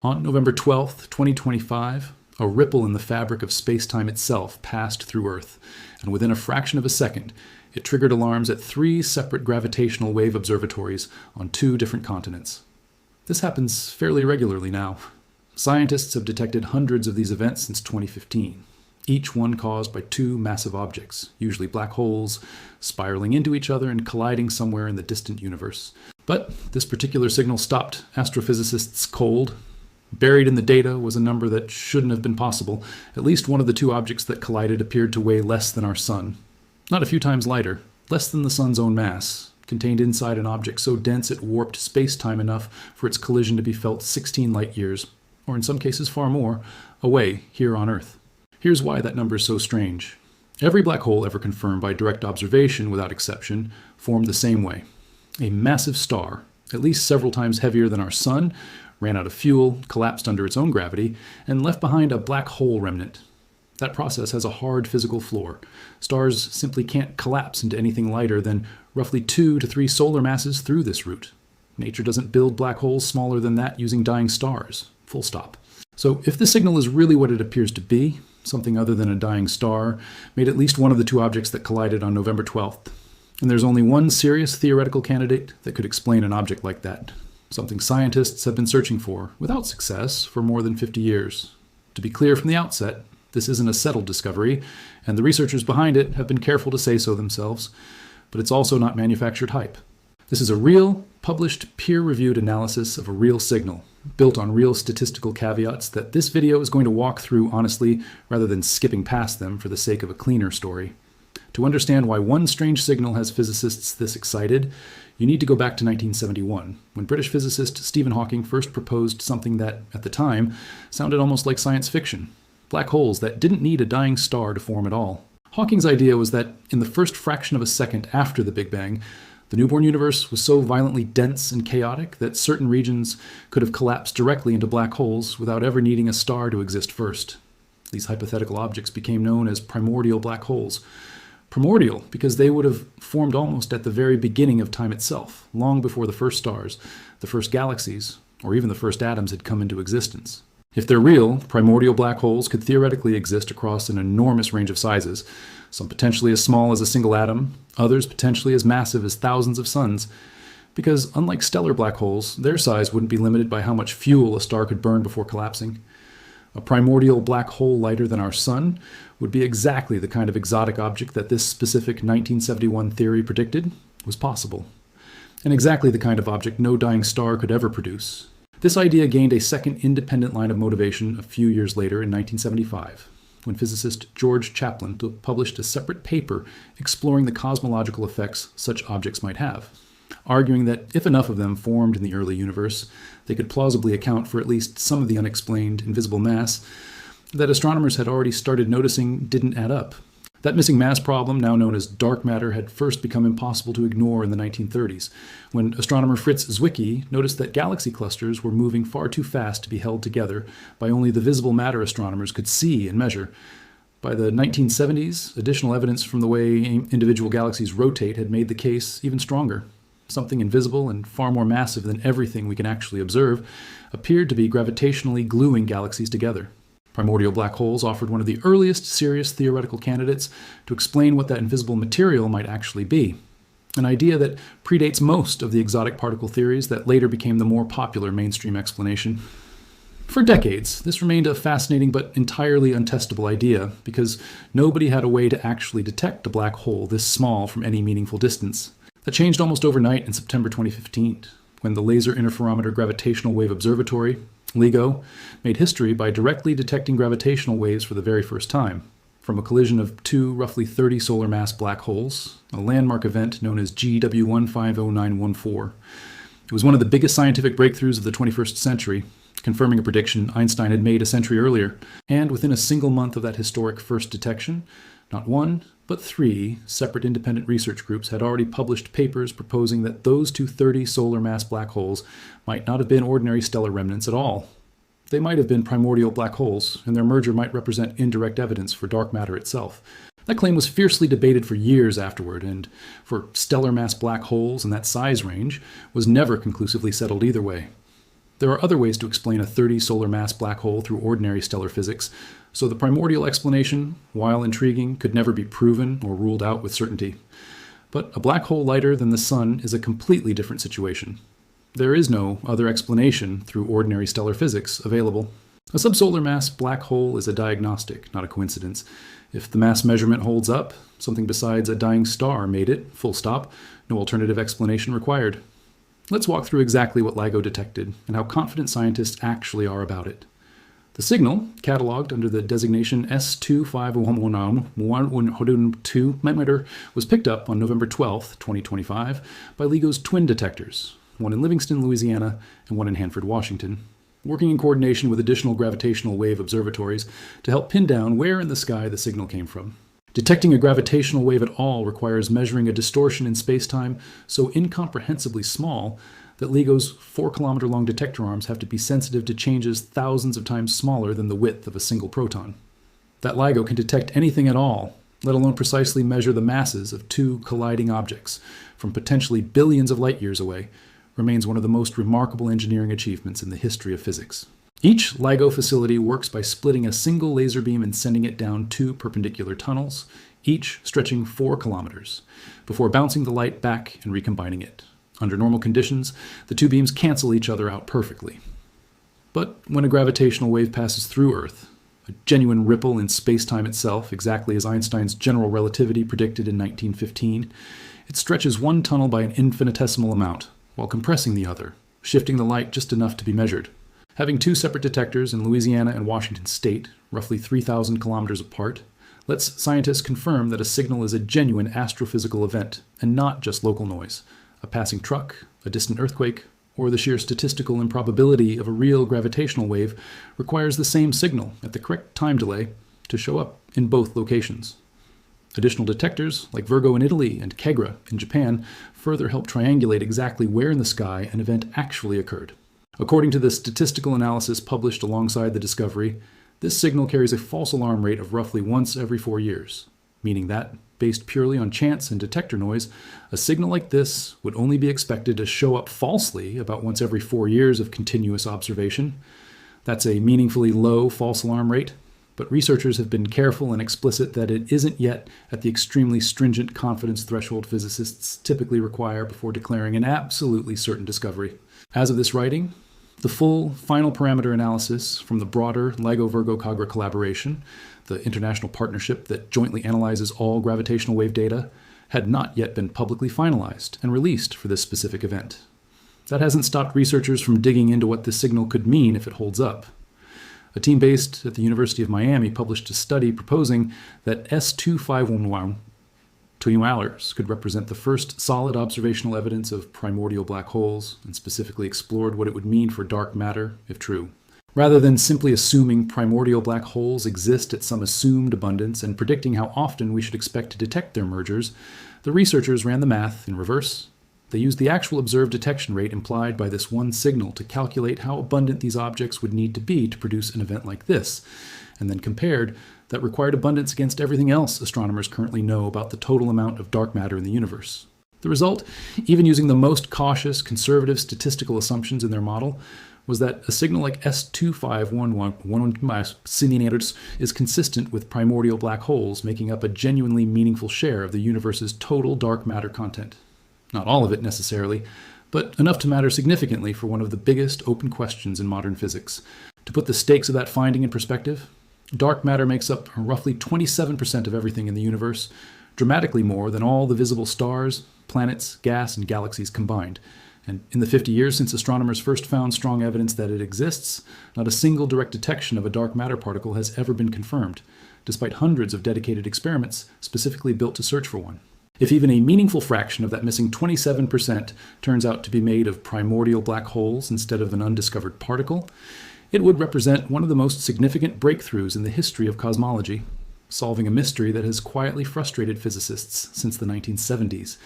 On November 12, 2025, a ripple in the fabric of space-time itself passed through Earth, and within a fraction of a second, it triggered alarms at 3 separate gravitational wave observatories on 2 different continents. This happens fairly regularly now. Scientists have detected hundreds of these events since 2015, each one caused by 2 massive objects, usually black holes, spiraling into each other and colliding somewhere in the distant universe. But this particular signal stopped astrophysicists cold. Buried in the data was a number that shouldn't have been possible. At least one of the 2 objects that collided appeared to weigh less than our sun. Not a few times lighter, less than the sun's own mass, contained inside an object so dense it warped space-time enough for its collision to be felt 16 light-years, or in some cases far more, away here on Earth. Here's why that number is so strange. Every black hole ever confirmed by direct observation, without exception, formed the same way. A massive star, at least several times heavier than our sun, ran out of fuel, collapsed under its own gravity, and left behind a black hole remnant. That process has a hard physical floor. Stars simply can't collapse into anything lighter than roughly 2 to 3 solar masses through this route. Nature doesn't build black holes smaller than that using dying stars. Full stop. So if the signal is really what it appears to be, something other than a dying star, made at least one of the 2 objects that collided on November 12th. And there's only one serious theoretical candidate that could explain an object like that. Something scientists have been searching for, without success, for more than 50 years. To be clear from the outset, this isn't a settled discovery, and the researchers behind it have been careful to say so themselves, but it's also not manufactured hype. This is a real, published, peer-reviewed analysis of a real signal, built on real statistical caveats that this video is going to walk through honestly, rather than skipping past them for the sake of a cleaner story. To understand why one strange signal has physicists this excited, you need to go back to 1971, when British physicist Stephen Hawking first proposed something that, at the time, sounded almost like science fiction. Black holes that didn't need a dying star to form at all. Hawking's idea was that in the first fraction of a second after the Big Bang, the newborn universe was so violently dense and chaotic that certain regions could have collapsed directly into black holes without ever needing a star to exist first. These hypothetical objects became known as primordial black holes. Primordial because they would have formed almost at the very beginning of time itself, long before the first stars, the first galaxies, or even the first atoms had come into existence. If they're real, primordial black holes could theoretically exist across an enormous range of sizes, some potentially as small as a single atom, others potentially as massive as thousands of suns, because unlike stellar black holes, their size wouldn't be limited by how much fuel a star could burn before collapsing. A primordial black hole lighter than our sun would be exactly the kind of exotic object that this specific 1971 theory predicted was possible, and exactly the kind of object no dying star could ever produce. This idea gained a second independent line of motivation a few years later in 1975, when physicist George Chaplin published a separate paper exploring the cosmological effects such objects might have, arguing that if enough of them formed in the early universe, they could plausibly account for at least some of the unexplained invisible mass that astronomers had already started noticing didn't add up. That missing mass problem, now known as dark matter, had first become impossible to ignore in the 1930s, when astronomer Fritz Zwicky noticed that galaxy clusters were moving far too fast to be held together by only the visible matter astronomers could see and measure. By the 1970s, additional evidence from the way individual galaxies rotate had made the case even stronger. Something invisible and far more massive than everything we can actually observe appeared to be gravitationally gluing galaxies together. Primordial black holes offered one of the earliest serious theoretical candidates to explain what that invisible material might actually be, an idea that predates most of the exotic particle theories that later became the more popular mainstream explanation. For decades, this remained a fascinating but entirely untestable idea because nobody had a way to actually detect a black hole this small from any meaningful distance. That changed almost overnight in September 2015, when the Laser Interferometer Gravitational Wave Observatory, LIGO, made history by directly detecting gravitational waves for the very first time, from a collision of 2 roughly 30 solar mass black holes, a landmark event known as GW150914. It was one of the biggest scientific breakthroughs of the 21st century, confirming a prediction Einstein had made a century earlier, and within a single month of that historic first detection, not 1, but 3 separate independent research groups had already published papers proposing that those 230 solar mass black holes might not have been ordinary stellar remnants at all. They might have been primordial black holes, and their merger might represent indirect evidence for dark matter itself. That claim was fiercely debated for years afterward, and for stellar mass black holes in that size range was never conclusively settled either way. There are other ways to explain a 30 solar mass black hole through ordinary stellar physics, so the primordial explanation, while intriguing, could never be proven or ruled out with certainty. But a black hole lighter than the Sun is a completely different situation. There is no other explanation through ordinary stellar physics available. A subsolar mass black hole is a diagnostic, not a coincidence. If the mass measurement holds up, something besides a dying star made it, full stop, no alternative explanation required. Let's walk through exactly what LIGO detected and how confident scientists actually are about it. The signal, cataloged under the designation S25112, was picked up on November 12, 2025, by LIGO's twin detectors, one in Livingston, Louisiana, and one in Hanford, Washington, working in coordination with additional gravitational wave observatories to help pin down where in the sky the signal came from. Detecting a gravitational wave at all requires measuring a distortion in spacetime so incomprehensibly small that LIGO's 4-kilometer-long detector arms have to be sensitive to changes thousands of times smaller than the width of a single proton. That LIGO can detect anything at all, let alone precisely measure the masses of two colliding objects from potentially billions of light years away, remains one of the most remarkable engineering achievements in the history of physics. Each LIGO facility works by splitting a single laser beam and sending it down 2 perpendicular tunnels, each stretching 4 kilometers, before bouncing the light back and recombining it. Under normal conditions, the 2 beams cancel each other out perfectly. But when a gravitational wave passes through Earth, a genuine ripple in space-time itself, exactly as Einstein's general relativity predicted in 1915, it stretches one tunnel by an infinitesimal amount, while compressing the other, shifting the light just enough to be measured. Having 2 separate detectors in Louisiana and Washington state, roughly 3,000 kilometers apart, lets scientists confirm that a signal is a genuine astrophysical event and not just local noise, a passing truck, a distant earthquake, or the sheer statistical improbability of a real gravitational wave requires the same signal at the correct time delay to show up in both locations. Additional detectors, like Virgo in Italy and Kegra in Japan, further help triangulate exactly where in the sky an event actually occurred. According to the statistical analysis published alongside the discovery, this signal carries a false alarm rate of roughly once every 4 years, meaning that, based purely on chance and detector noise, a signal like this would only be expected to show up falsely about once every 4 years of continuous observation. That's a meaningfully low false alarm rate, but researchers have been careful and explicit that it isn't yet at the extremely stringent confidence threshold physicists typically require before declaring an absolutely certain discovery. As of this writing, the full final parameter analysis from the broader LIGO-Virgo-Cagra collaboration, the international partnership that jointly analyzes all gravitational wave data, had not yet been publicly finalized and released for this specific event. That hasn't stopped researchers from digging into what this signal could mean if it holds up. A team based at the University of Miami published a study proposing that S2511 could represent the first solid observational evidence of primordial black holes, and specifically explored what it would mean for dark matter, if true. Rather than simply assuming primordial black holes exist at some assumed abundance and predicting how often we should expect to detect their mergers, the researchers ran the math in reverse. They used the actual observed detection rate implied by this one signal to calculate how abundant these objects would need to be to produce an event like this, and then compared that required abundance against everything else astronomers currently know about the total amount of dark matter in the universe. The result, even using the most cautious, conservative statistical assumptions in their model, was that a signal like S2511 is consistent with primordial black holes, making up a genuinely meaningful share of the universe's total dark matter content. Not all of it necessarily, but enough to matter significantly for one of the biggest open questions in modern physics. To put the stakes of that finding in perspective, dark matter makes up roughly 27% of everything in the universe, dramatically more than all the visible stars, planets, gas, and galaxies combined. And in the 50 years since astronomers first found strong evidence that it exists, not a single direct detection of a dark matter particle has ever been confirmed, despite hundreds of dedicated experiments specifically built to search for one. If even a meaningful fraction of that missing 27% turns out to be made of primordial black holes instead of an undiscovered particle, it would represent one of the most significant breakthroughs in the history of cosmology, solving a mystery that has quietly frustrated physicists since the 1970s.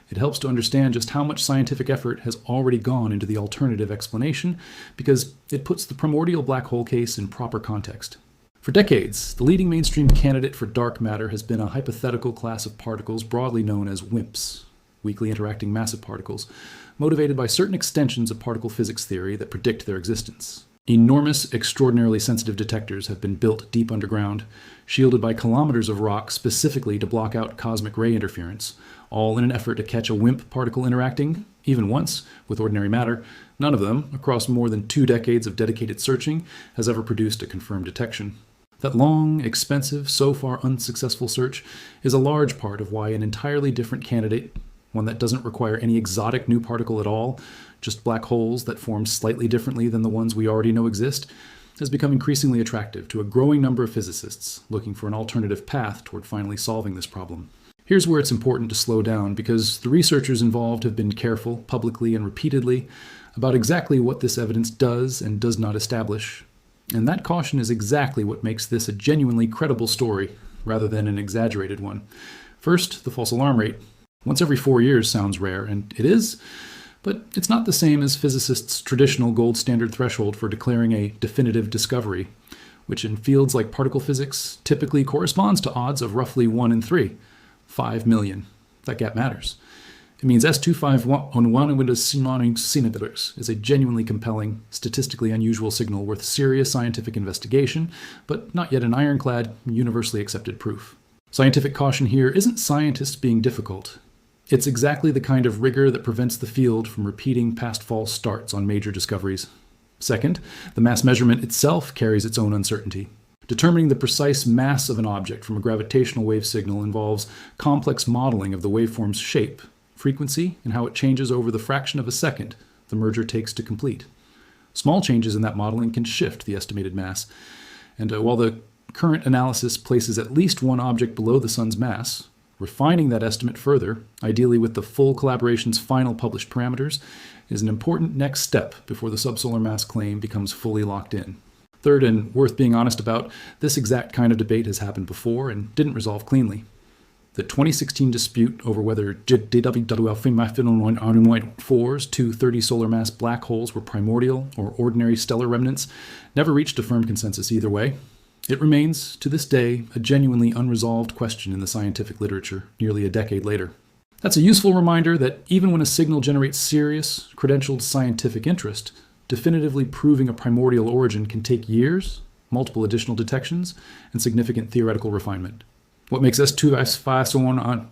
It helps to understand just how much scientific effort has already gone into the alternative explanation because it puts the primordial black hole case in proper context. For decades, the leading mainstream candidate for dark matter has been a hypothetical class of particles broadly known as WIMPs. weakly interacting massive particles, motivated by certain extensions of particle physics theory that predict their existence. Enormous, extraordinarily sensitive detectors have been built deep underground, shielded by kilometers of rock specifically to block out cosmic ray interference, all in an effort to catch a WIMP particle interacting, even once, with ordinary matter. None of them, across more than 2 decades of dedicated searching, has ever produced a confirmed detection. That long, expensive, so far unsuccessful search is a large part of why an entirely different candidate, one that doesn't require any exotic new particle at all, just black holes that form slightly differently than the ones we already know exist, has become increasingly attractive to a growing number of physicists looking for an alternative path toward finally solving this problem. Here's where it's important to slow down, because the researchers involved have been careful, publicly and repeatedly, about exactly what this evidence does and does not establish. And that caution is exactly what makes this a genuinely credible story, rather than an exaggerated one. First, the false alarm rate. Once every 4 years sounds rare, and it is, but it's not the same as physicists' traditional gold standard threshold for declaring a definitive discovery, which in fields like particle physics typically corresponds to odds of roughly 1 in 3, 5 million. That gap matters. It means S251 is a genuinely compelling, statistically unusual signal worth serious scientific investigation, but not yet an ironclad, universally accepted proof. Scientific caution here isn't scientists being difficult. It's exactly the kind of rigor that prevents the field from repeating past false starts on major discoveries. Second, the mass measurement itself carries its own uncertainty. Determining the precise mass of an object from a gravitational wave signal involves complex modeling of the waveform's shape, frequency, and how it changes over the fraction of a second the merger takes to complete. Small changes in that modeling can shift the estimated mass, and while the current analysis places at least one object below the Sun's mass, refining that estimate further, ideally with the full collaboration's final published parameters, is an important next step before the subsolar mass claim becomes fully locked in. Third, and worth being honest about, this exact kind of debate has happened before and didn't resolve cleanly. The 2016 dispute over whether JWF4's 2 30 solar mass black holes were primordial or ordinary stellar remnants never reached a firm consensus either way. It remains, to this day, a genuinely unresolved question in the scientific literature, nearly a decade later. That's a useful reminder that even when a signal generates serious, credentialed scientific interest, definitively proving a primordial origin can take years, multiple additional detections, and significant theoretical refinement. What makes S251 on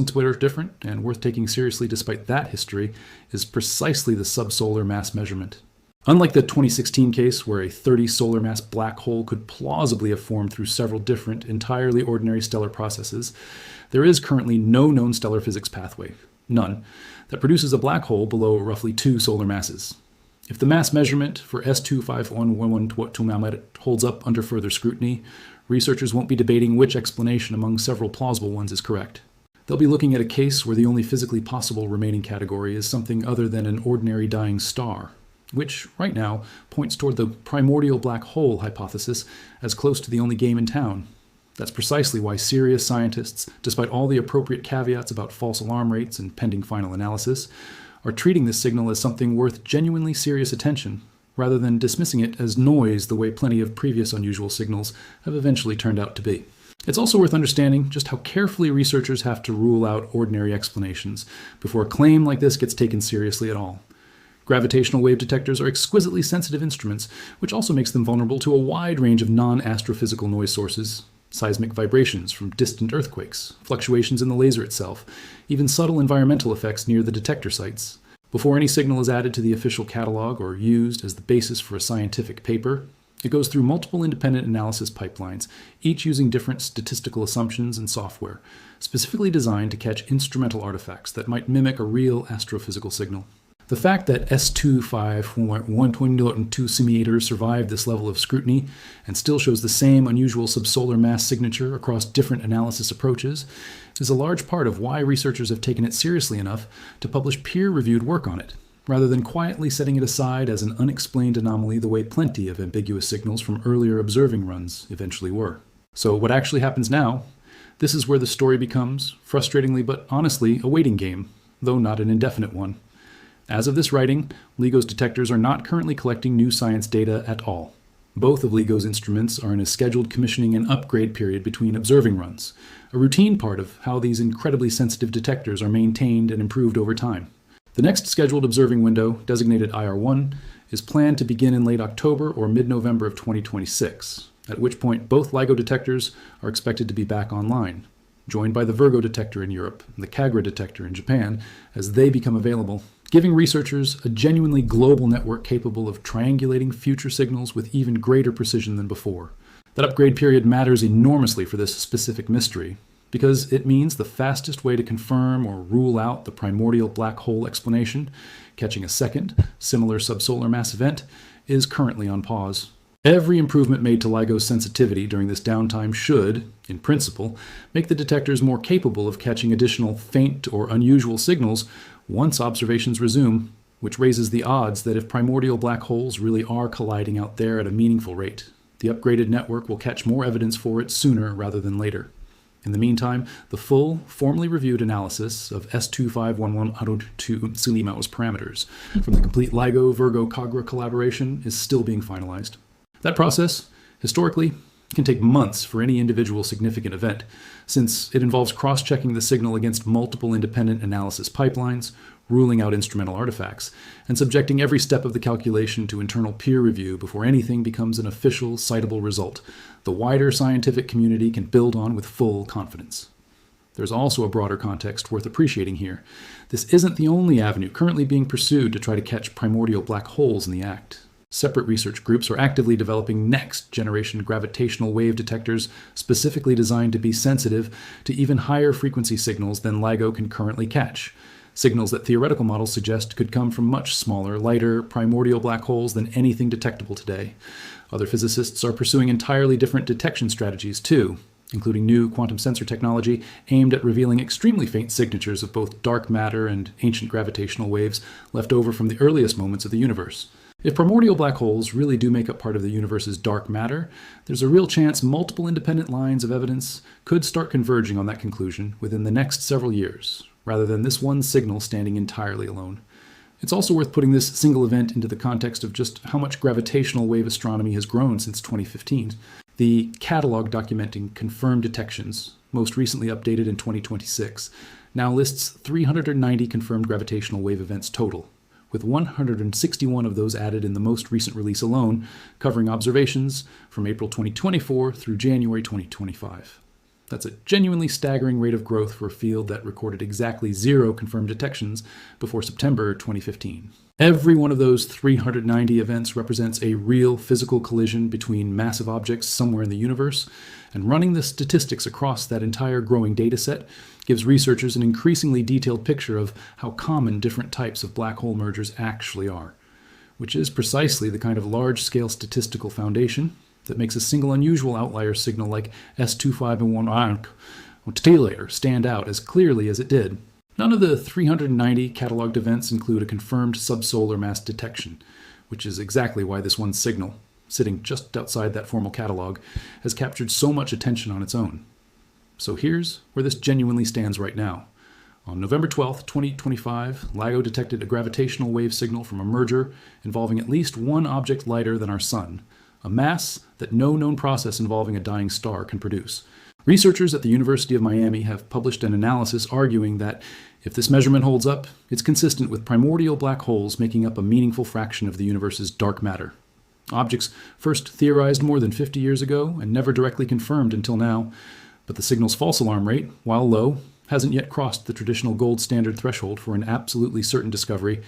Twitter different and worth taking seriously despite that history is precisely the subsolar mass measurement. Unlike the 2016 case, where a 30 solar mass black hole could plausibly have formed through several different, entirely ordinary stellar processes, there is currently no known stellar physics pathway, none, that produces a black hole below roughly 2 solar masses. If the mass measurement for S251 holds up under further scrutiny, researchers won't be debating which explanation among several plausible ones is correct. They'll be looking at a case where the only physically possible remaining category is something other than an ordinary dying star, which, right now, points toward the primordial black hole hypothesis as close to the only game in town. That's precisely why serious scientists, despite all the appropriate caveats about false alarm rates and pending final analysis, are treating this signal as something worth genuinely serious attention, rather than dismissing it as noise the way plenty of previous unusual signals have eventually turned out to be. It's also worth understanding just how carefully researchers have to rule out ordinary explanations before a claim like this gets taken seriously at all. Gravitational wave detectors are exquisitely sensitive instruments, which also makes them vulnerable to a wide range of non-astrophysical noise sources, seismic vibrations from distant earthquakes, fluctuations in the laser itself, even subtle environmental effects near the detector sites. Before any signal is added to the official catalog or used as the basis for a scientific paper, it goes through multiple independent analysis pipelines, each using different statistical assumptions and software, specifically designed to catch instrumental artifacts that might mimic a real astrophysical signal. The fact that S251 semi-8 survived this level of scrutiny and still shows the same unusual subsolar mass signature across different analysis approaches is a large part of why researchers have taken it seriously enough to publish peer-reviewed work on it, rather than quietly setting it aside as an unexplained anomaly the way plenty of ambiguous signals from earlier observing runs eventually were. So what actually happens now? This is where the story becomes, frustratingly but honestly, a waiting game, though not an indefinite one. As of this writing, LIGO's detectors are not currently collecting new science data at all. Both of LIGO's instruments are in a scheduled commissioning and upgrade period between observing runs, a routine part of how these incredibly sensitive detectors are maintained and improved over time. The next scheduled observing window, designated IR1, is planned to begin in late October or mid-November of 2026, at which point both LIGO detectors are expected to be back online, joined by the Virgo detector in Europe and the Kagra detector in Japan as they become available, giving researchers a genuinely global network capable of triangulating future signals with even greater precision than before. That upgrade period matters enormously for this specific mystery, because it means the fastest way to confirm or rule out the primordial black hole explanation, catching a second, similar subsolar mass event, is currently on pause. Every improvement made to LIGO's sensitivity during this downtime should, in principle, make the detectors more capable of catching additional faint or unusual signals once observations resume, which raises the odds that if primordial black holes really are colliding out there at a meaningful rate, the upgraded network will catch more evidence for it sooner rather than later. In the meantime, the full, formally reviewed analysis of S251102 Sulimao's parameters from the complete LIGO-Virgo-Kagra collaboration is still being finalized. That process, historically, can take months for any individual significant event, since it involves cross-checking the signal against multiple independent analysis pipelines, ruling out instrumental artifacts, and subjecting every step of the calculation to internal peer review before anything becomes an official, citable result the wider scientific community can build on with full confidence. There's also a broader context worth appreciating here. This isn't the only avenue currently being pursued to try to catch primordial black holes in the act. Separate research groups are actively developing next-generation gravitational wave detectors specifically designed to be sensitive to even higher frequency signals than LIGO can currently catch, signals that theoretical models suggest could come from much smaller, lighter, primordial black holes than anything detectable today. Other physicists are pursuing entirely different detection strategies, too, including new quantum sensor technology aimed at revealing extremely faint signatures of both dark matter and ancient gravitational waves left over from the earliest moments of the universe. If primordial black holes really do make up part of the universe's dark matter, there's a real chance multiple independent lines of evidence could start converging on that conclusion within the next several years, rather than this one signal standing entirely alone. It's also worth putting this single event into the context of just how much gravitational wave astronomy has grown since 2015. The catalog documenting confirmed detections, most recently updated in 2026, now lists 390 confirmed gravitational wave events total, with 161 of those added in the most recent release alone, covering observations from April 2024 through January 2025. That's a genuinely staggering rate of growth for a field that recorded exactly 0 confirmed detections before September 2015. Every one of those 390 events represents a real physical collision between massive objects somewhere in the universe, and running the statistics across that entire growing data set gives researchers an increasingly detailed picture of how common different types of black hole mergers actually are, which is precisely the kind of large-scale statistical foundation that makes a single unusual outlier signal like S2511 stand out as clearly as it did. None of the 390 cataloged events include a confirmed subsolar mass detection, which is exactly why this one signal, sitting just outside that formal catalog, has captured so much attention on its own. So here's where this genuinely stands right now. On November 12, 2025, LIGO detected a gravitational wave signal from a merger involving at least one object lighter than our Sun, a mass that no known process involving a dying star can produce. Researchers at the University of Miami have published an analysis arguing that if this measurement holds up, it's consistent with primordial black holes making up a meaningful fraction of the universe's dark matter. Objects first theorized more than 50 years ago and never directly confirmed until now, but the signal's false alarm rate, while low, hasn't yet crossed the traditional gold standard threshold for an absolutely certain discovery,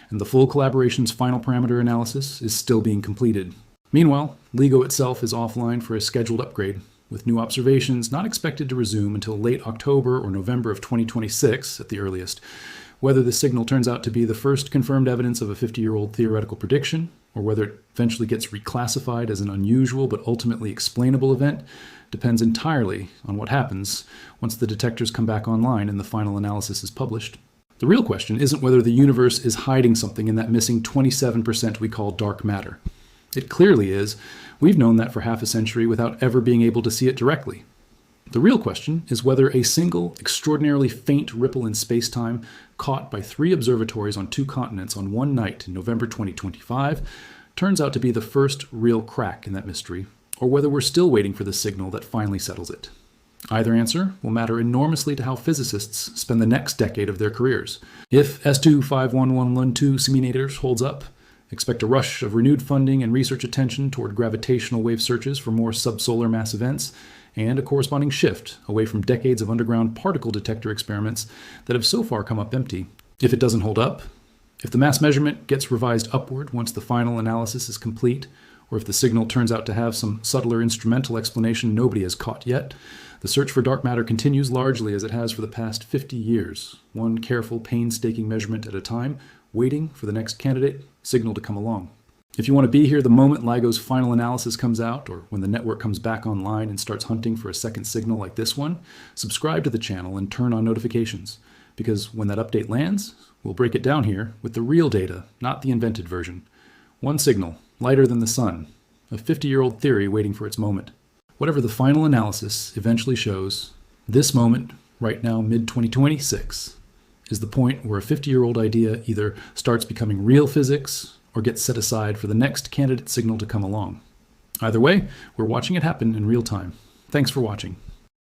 and the full collaboration's final parameter analysis is still being completed. Meanwhile, LIGO itself is offline for a scheduled upgrade, with new observations not expected to resume until late October or November of 2026 at the earliest. Whether the signal turns out to be the first confirmed evidence of a 50-year-old theoretical prediction, or whether it eventually gets reclassified as an unusual but ultimately explainable event, depends entirely on what happens once the detectors come back online and the final analysis is published. The real question isn't whether the universe is hiding something in that missing 27% we call dark matter. It clearly is. We've known that for half a century without ever being able to see it directly. The real question is whether a single, extraordinarily faint ripple in space-time caught by 3 observatories on 2 continents on one night in November 2025 turns out to be the first real crack in that mystery, or whether we're still waiting for the signal that finally settles it. Either answer will matter enormously to how physicists spend the next decade of their careers. If S2511112 Simulators holds up, expect a rush of renewed funding and research attention toward gravitational wave searches for more subsolar mass events, and a corresponding shift away from decades of underground particle detector experiments that have so far come up empty. If it doesn't hold up, if the mass measurement gets revised upward once the final analysis is complete, or if the signal turns out to have some subtler instrumental explanation nobody has caught yet, the search for dark matter continues largely as it has for the past 50 years, one careful, painstaking measurement at a time, waiting for the next candidate signal to come along. If you want to be here the moment LIGO's final analysis comes out, or when the network comes back online and starts hunting for a second signal like this one, subscribe to the channel and turn on notifications, because when that update lands, we'll break it down here with the real data, not the invented version. One signal, lighter than the sun, a 50-year-old theory waiting for its moment. Whatever the final analysis eventually shows, this moment, right now mid-2026, is the point where a 50-year-old idea either starts becoming real physics or gets set aside for the next candidate signal to come along. Either way, we're watching it happen in real time. Thanks for watching.